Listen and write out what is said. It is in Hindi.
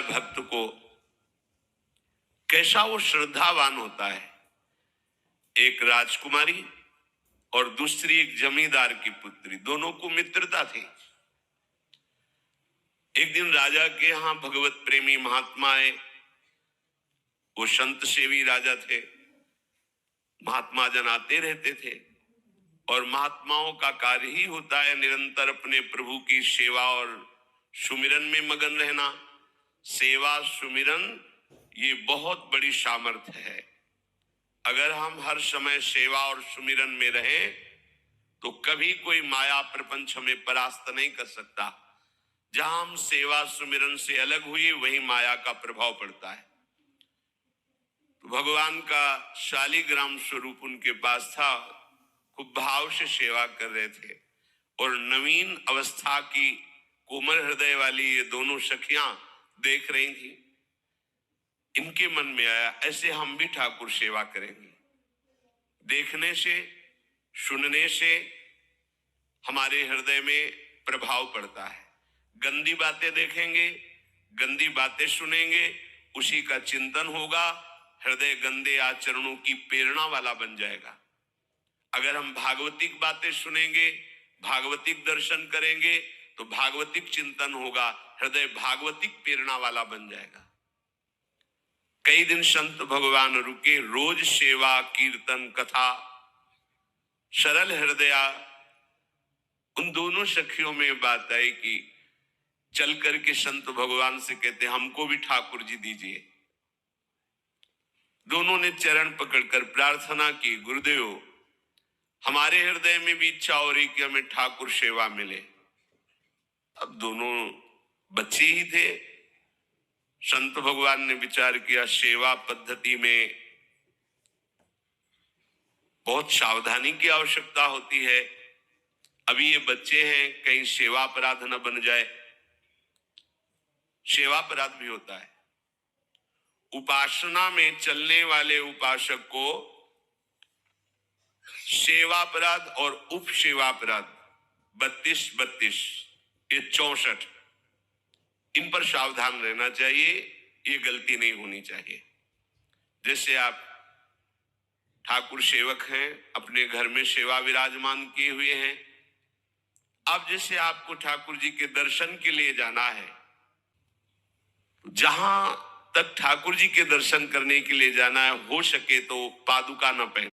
है भक्त को, कैसा वो श्रद्धावान होता है। एक राजकुमारी और दूसरी एक जमींदार की पुत्री, दोनों को मित्रता थी। एक दिन राजा के यहां भगवत प्रेमी महात्मा आए। वो संत सेवी राजा थे। महात्मा जन आते रहते थे और महात्माओं का कार्य ही होता है निरंतर अपने प्रभु की सेवा और सुमिरन में मगन रहना। सेवा सुमिरन ये बहुत बड़ी सामर्थ्य है। अगर हम हर समय सेवा और सुमिरन में रहें तो कभी कोई माया प्रपंच हमें परास्त नहीं कर सकता। जहां हम सेवा सुमिरन से अलग हुए वहीं माया का प्रभाव पड़ता है। तो भगवान का शालिग्राम स्वरूप उनके पास था। खूब भाव से सेवा कर रहे थे और नवीन अवस्था की कोमल हृदय वाली ये दोनों सखियां देख रही थी। इनके मन में आया ऐसे हम भी ठाकुर सेवा करेंगे। देखने से सुनने से हमारे हृदय में प्रभाव पड़ता है। गंदी बातें देखेंगे, गंदी बातें सुनेंगे, उसी का चिंतन होगा, हृदय गंदे आचरणों की प्रेरणा वाला बन जाएगा। अगर हम भागवतिक बातें सुनेंगे, भागवतिक दर्शन करेंगे तो भागवतिक चिंतन होगा, हृदय भागवतिक प्रेरणा वाला बन जाएगा। कई दिन संत भगवान रुके, रोज सेवा कीर्तन कथा सरल हृदया। उन दोनों सखियों में बात आई कि चल करके संत भगवान से कहते हमको भी ठाकुर जी दीजिए। दोनों ने चरण पकड़कर प्रार्थना की, गुरुदेव हमारे हृदय में भी इच्छा हो रही कि हमें ठाकुर सेवा मिले। अब दोनों बच्चे ही थे। संत भगवान ने विचार किया सेवा पद्धति में बहुत सावधानी की आवश्यकता होती है। अभी ये बच्चे हैं, कहीं सेवा अपराध न बन जाए। सेवा अपराध भी होता है। उपासना में चलने वाले उपासक को सेवापराध और उप सेवापराध 32 ये 64 इन पर सावधान रहना चाहिए। ये गलती नहीं होनी चाहिए। जैसे आप ठाकुर सेवक हैं, अपने घर में सेवा विराजमान किए हुए हैं। अब जैसे आपको ठाकुर जी के दर्शन के लिए जाना है, जहां तक ठाकुर जी के दर्शन करने के लिए जाना है, हो सके तो पादुका न पहने।